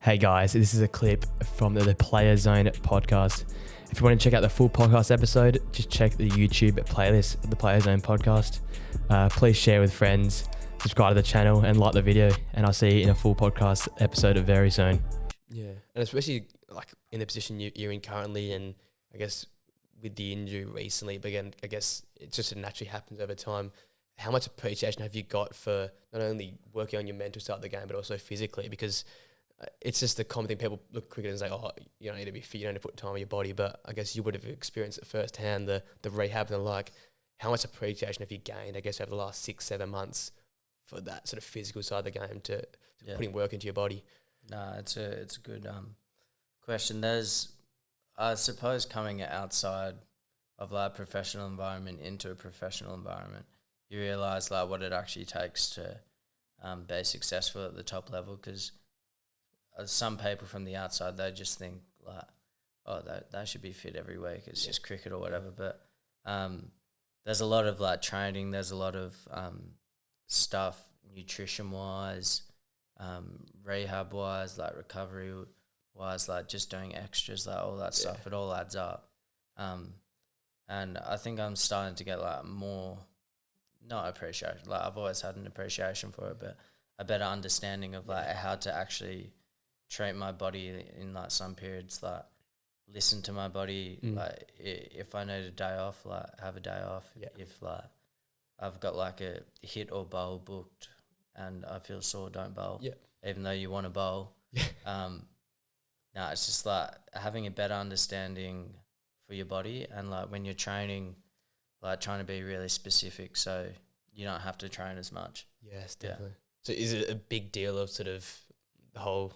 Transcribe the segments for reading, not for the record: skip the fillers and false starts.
Hey guys, this is a clip from the Player Zone podcast. If you want to check out the full podcast episode, just check the YouTube playlist of the Player Zone podcast. Please share with friends, subscribe to the channel and like the video, and I'll see you in a full podcast episode very soon. Yeah, and especially like in the position you're in currently, and I guess with the injury recently, but again, I guess it just naturally happens over time. How much appreciation have you got for not only working on your mental side of the game, but also physically? Because it's just the common thing. People look at cricket and say, oh, you don't need to be fit, you don't need to put time on your body. But I guess you would have experienced it firsthand, the rehab and the like. How much appreciation have you gained, I guess, over the last 6-7 months for that sort of physical side of the game to putting work into your body? No, it's a good question. There's, I suppose, coming outside of like a professional environment into a professional environment, you realise like what it actually takes to be successful at the top level. Because some people from the outside, they just think like, oh, they should be fit every week. It's just cricket or whatever. But there's a lot of like training. There's a lot of stuff nutrition wise, rehab wise, like recovery wise, like just doing extras, like all that stuff. It all adds up. And I think I'm starting to get like more, not appreciation. Like I've always had an appreciation for it, but a better understanding of like how to actually treat my body in like some periods, like listen to my body. Like if I need a day off, like have a day off. If like I've got like a hit or bowl booked and I feel sore, don't bowl. Even though you want to bowl. No, it's just like having a better understanding for your body, and like when you're training, like trying to be really specific so you don't have to train as much. Yes, definitely. So is it a big deal of sort of the whole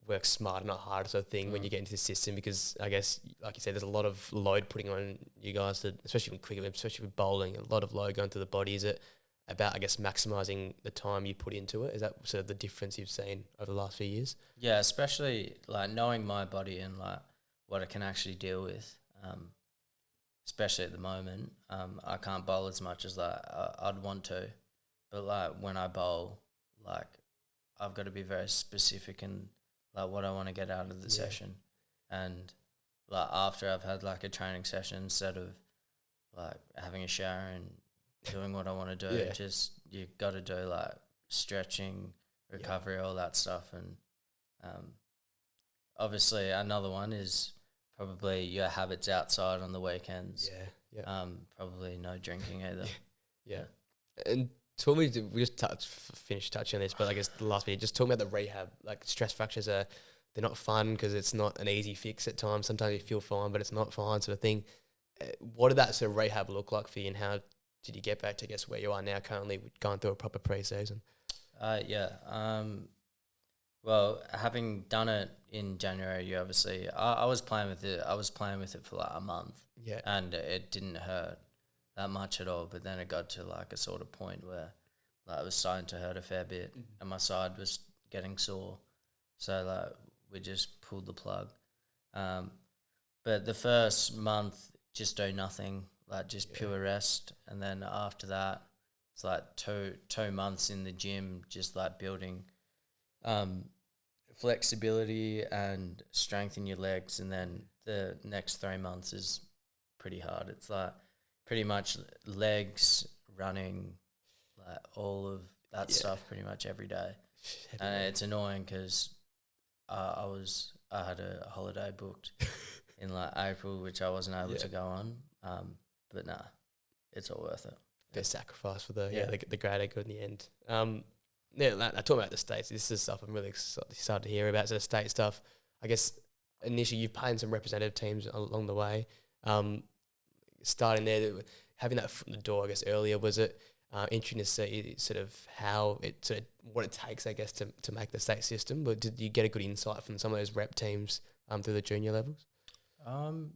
work smarter, not harder sort of thing when you get into the system? Because I guess, like you said, there's a lot of load putting on you guys, that, especially with cricket, especially with bowling, a lot of load going to the body. Is it about, I guess, maximising the time you put into it? Is that sort of the difference you've seen over the last few years? Yeah, especially like knowing my body and like what it can actually deal with. Especially at the moment, I can't bowl as much as like I'd want to, but like when I bowl, like I've got to be very specific in like what I want to get out of the session, and like after I've had like a training session, instead of like having a shower and doing what I want to do, just you got to do like stretching, recovery, all that stuff, and obviously another one is probably your habits outside on the weekends. Probably no drinking either. And told me we just finished touching on this, but I guess the last bit, just talking about the rehab, like stress fractures they're not fun because it's not an easy fix at times. Sometimes you feel fine, but it's not fine, sort of thing. What did that sort of rehab look like for you, and how did you get back to, I guess, where you are now currently, going through a proper pre-season? Well, having done it in January, you obviously, I was playing with it. I was playing with it for like a month, and it didn't hurt that much at all. But then it got to like a sort of point where like it was starting to hurt a fair bit, and my side was getting sore. So like we just pulled the plug. But the first month, just do nothing, like just pure rest, and then after that, it's like two months in the gym, just like building flexibility and strength in your legs, and then the next 3 months is pretty hard. It's like pretty much legs, running, like all of that stuff pretty much every day. And it's annoying because I had a holiday booked in like April, which I wasn't able to go on. But nah, it's all worth it. Best sacrifice for the greater good in the end. I talk about the States. This is stuff I'm really excited to hear about. So the state stuff, I guess initially you've played in some representative teams along the way. Starting there, having that foot in the door, I guess earlier, was it interesting to see sort of how it, sort of what it takes, I guess, to make the state system? But did you get a good insight from some of those rep teams through the junior levels? Not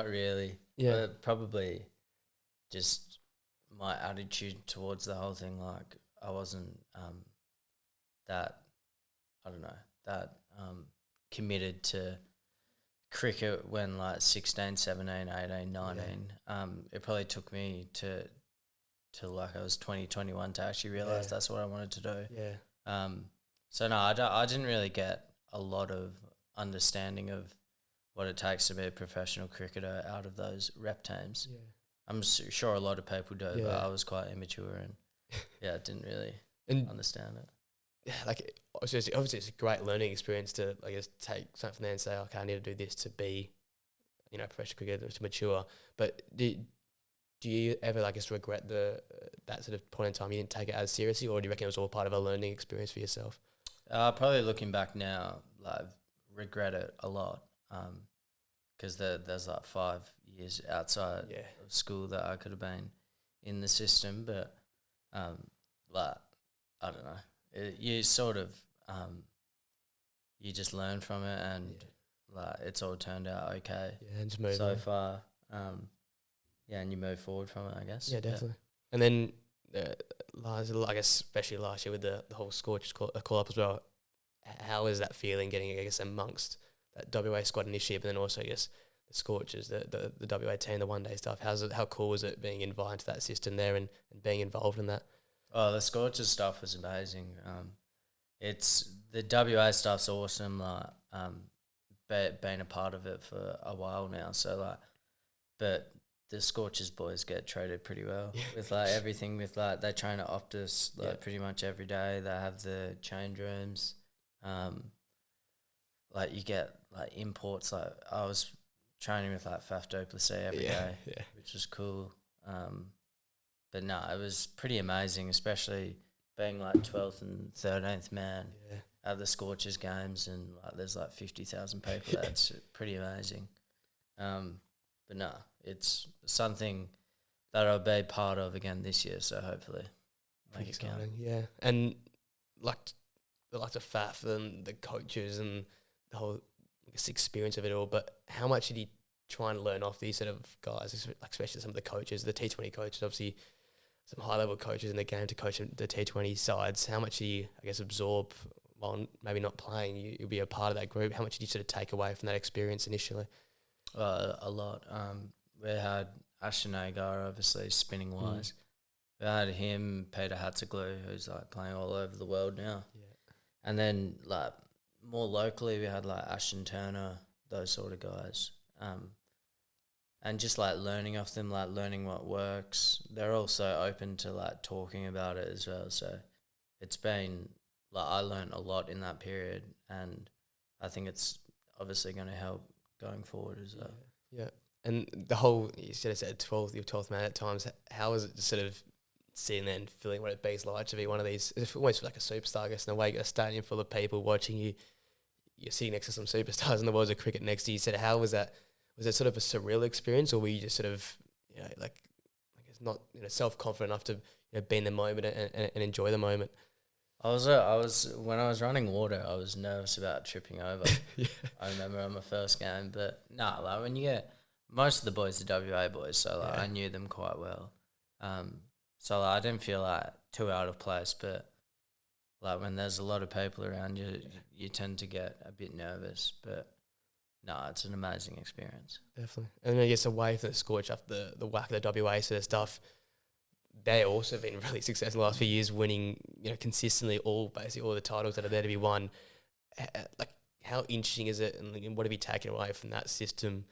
really. But probably just my attitude towards the whole thing. Like I wasn't that committed to cricket when like 16, 17, 18, 19. It probably took me to like I was 20, 21 to actually realise that's what I wanted to do. So no, I didn't really get a lot of understanding of what it takes to be a professional cricketer out of those rep teams. Yeah. I'm sure a lot of people do, but Yeah. I was quite immature and didn't really And understand it. yeah, like obviously it's a great learning experience to, I guess, take something from there and say, okay, I need to do this to be, a professional cricketer, to mature. But do you ever, I guess, regret that sort of point in time you didn't take it as seriously, or do you reckon it was all part of a learning experience for yourself? Probably looking back now, like regret it a lot, because there's like 5 years outside of school that I could have been in the system, but like I don't know, you sort of you just learn from it, and like it's all turned out okay And just move so on. far. And you move forward from it, I guess. Yeah, definitely. And then, I guess, especially last year with the whole Scorchers call up as well, how is that feeling getting, I guess, amongst that WA squad initially, but then also, I guess, the Scorchers, the WA team, the one-day stuff? How cool was it being invited to that system there and being involved in that? Oh, the Scorchers stuff was amazing. It's the WA stuff's awesome. Like, been a part of it for a while now. So like, but the Scorchers boys get treated pretty well with like everything. With like they train at Optus pretty much every day. They have the change rooms. Like you get like imports. Like I was training with like Faf Duplessis every day, which was cool. But no, it was pretty amazing, especially being like 12th and 13th man at the Scorchers games, and like there's like 50,000 people. That's pretty amazing. But no, it's something that I'll be part of again this year. So hopefully, make it count. Yeah, and like the likes of Faf and the coaches and the whole, I guess, experience of it all. But how much did you try and learn off these sort of guys, like especially some of the coaches, the T20 coaches, obviously some high level coaches in the game to coach the T20 sides? How much do you, I guess, absorb while maybe not playing? You'll be a part of that group. How much did you sort of take away from that experience initially? A lot. We had Ashton Agar, obviously, spinning wise. We had him, Peter Hatzeglu, who's like playing all over the world now. Yeah. And then like more locally, we had like Ashton Turner, those sort of guys. And just like learning off them, like learning what works. They're also open to like talking about it as well. So it's been like I learned a lot in that period, and I think it's obviously going to help going forward as well. Yeah. And the whole, you said it's at 12th, your 12th man at times. How is it to sort of seeing there and feeling what it be's like to be one of these? It's almost like a superstar, I guess, in a way. You got a stadium full of people watching you. You're sitting next to some superstars in the world of cricket next to you. You said, how was that? Was it sort of a surreal experience, or were you just sort of, like, I guess not self-confident enough to be in the moment and enjoy the moment? I was when I was running water, I was nervous about tripping over. I remember on my first game, but like when you get most of the boys are WA boys, so like I knew them quite well. So like, I didn't feel like too out of place, but like when there's a lot of people around you, you tend to get a bit nervous. But no, it's an amazing experience. Definitely. And I guess away from the Scorch, after the whack of the WA sort of stuff, they also been really successful the last few years, winning consistently basically all the titles that are there to be won. Like, how interesting is it, and what have you taken away from that system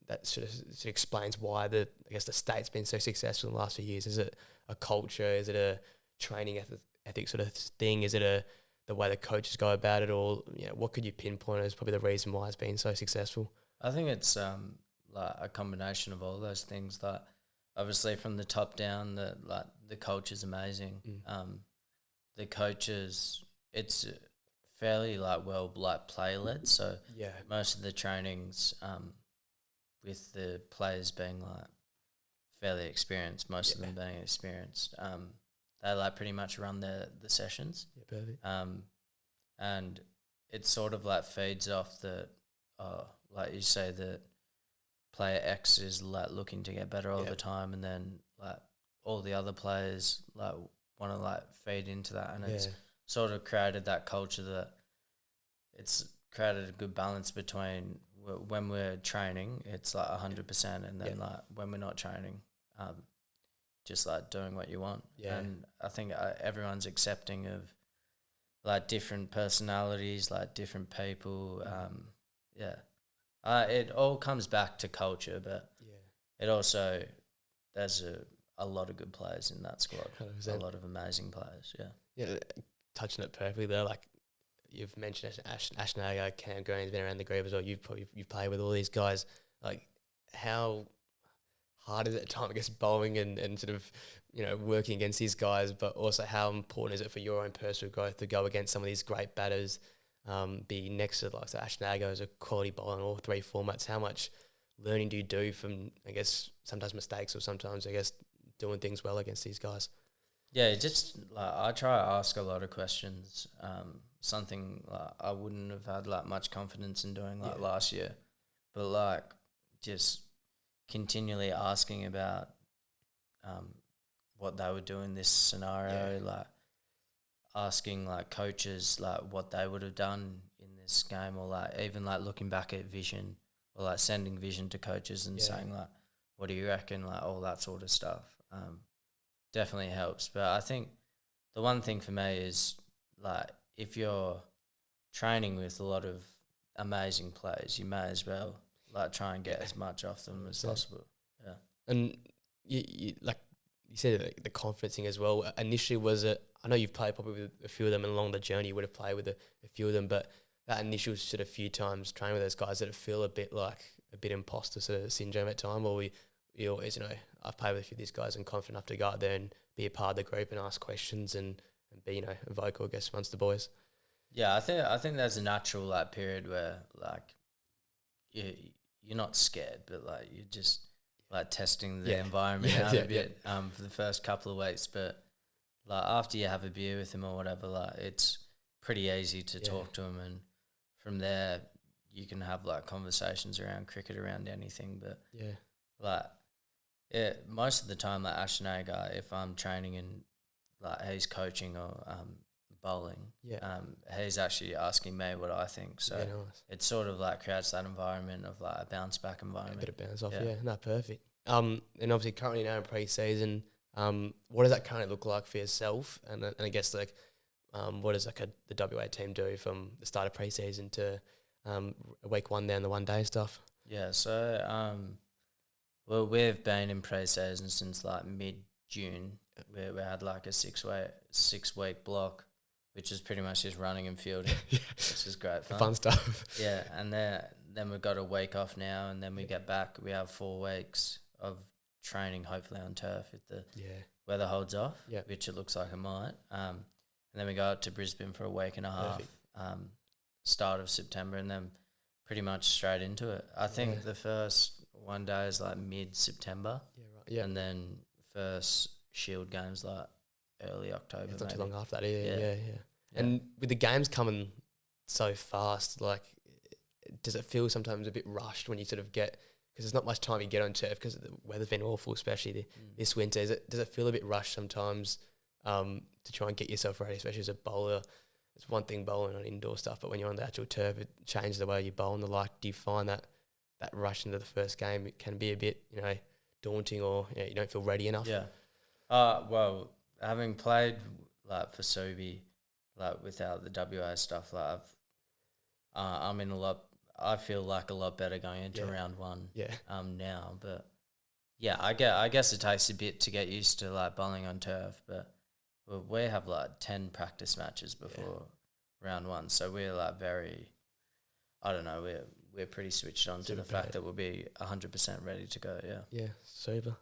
that sort of explains why the state's been so successful in the last few years? Is it a culture? Is it a training ethic sort of thing? Is it the way the coaches go about it all? What could you pinpoint as probably the reason why it's been so successful? I think it's like a combination of all those things. Like obviously from the top down, the culture's amazing. The coaches, it's fairly player led. So most of the trainings, with the players being like fairly experienced, most of them being experienced, they pretty much run the sessions. Yeah, perfect. And it sort of feeds off that, like you say, that player X is looking to get better all the time, and then all the other players want to feed into that, and it's sort of created that culture that it's created a good balance between when we're training, it's 100%, and then when we're not training, just doing what you want. And I think everyone's accepting of like different personalities, like different people. It all comes back to culture, but it also there's a lot of good players in that squad. 100%. A lot of amazing players. Yeah. Yeah, touching it perfectly there. Like you've mentioned, Ashnaga, Cam Green's been around the group as well. You play with all these guys. Like how hard is it at time, I guess, bowling and sort of, working against these guys, but also how important is it for your own personal growth to go against some of these great batters, be next to like Ashnaga as a quality bowler in all three formats? How much learning do you do from, I guess, sometimes mistakes or sometimes, I guess, doing things well against these guys? Yeah, just like I try to ask a lot of questions. Something like I wouldn't have had like much confidence in doing last year, but like just continually asking about what they would do in this scenario, like asking like coaches like what they would have done in this game, or like even like looking back at vision, or like sending vision to coaches and saying like, what do you reckon, like all that sort of stuff. Definitely helps. But I think the one thing for me is like if you're training with a lot of amazing players, you may as well like try and get as much off them as possible. Yeah. And you like you said the confidence thing as well. Initially, was it? I know you've played probably with a few of them, and along the journey you would have played with a few of them. But that initial sort of few times training with those guys, did it feel a bit like a bit imposter sort of syndrome at time, or you always, I've played with a few of these guys and confident enough to go out there and be a part of the group and ask questions and be, vocal, I guess, amongst the boys. Yeah, I think there's a natural like period where like you're not scared, but like you're just like testing the environment out a bit for the first couple of weeks. But like after you have a beer with them or whatever, like it's pretty easy to talk to them, and from there you can have like conversations around cricket, around anything. But like most of the time, like Ashnaga, if I'm training and like he's coaching or bowling, he's actually asking me what I think. So nice. it sort of like creates that environment of like a bounce back environment. A bit of bounce off, no, perfect. And obviously currently now in pre-season, what does that currently look like for yourself? And I guess like, what does like the WA team do from the start of pre-season to week one down the 1 day stuff? Yeah, so well, we've been in pre-season since like mid-June, where we had like a 6 week block, which is pretty much just running and fielding, which is great fun. Fun stuff. Yeah, and then we've got a week off now, and then we get back. We have 4 weeks of training, hopefully on turf if the weather holds off, which it looks like it might. And then we go up to Brisbane for a week and a half, start of September, and then pretty much straight into it. I think the first 1 day is like mid-September, and then first Shield games like early October. It's not too long after that, yeah. And with the games coming so fast, like, does it feel sometimes a bit rushed when you sort of get, because there's not much time you get on turf because the weather's been awful, especially this winter. Does it feel a bit rushed sometimes to try and get yourself ready, especially as a bowler? It's one thing bowling on indoor stuff, but when you're on the actual turf, it changes the way you bowl and the like. Do you find that rush into the first game, it can be a bit, daunting, or you don't feel ready enough? Yeah. Well, having played like for Subi, like without the WA stuff, like I'm in a lot. I feel like a lot better going into round one. Yeah. Now, but yeah, I guess it takes a bit to get used to like bowling on turf, but we have like 10 practice matches before round one, so we're like very, I don't know, we're pretty switched on to the fact that we'll be 100% ready to go. Yeah. Yeah, super.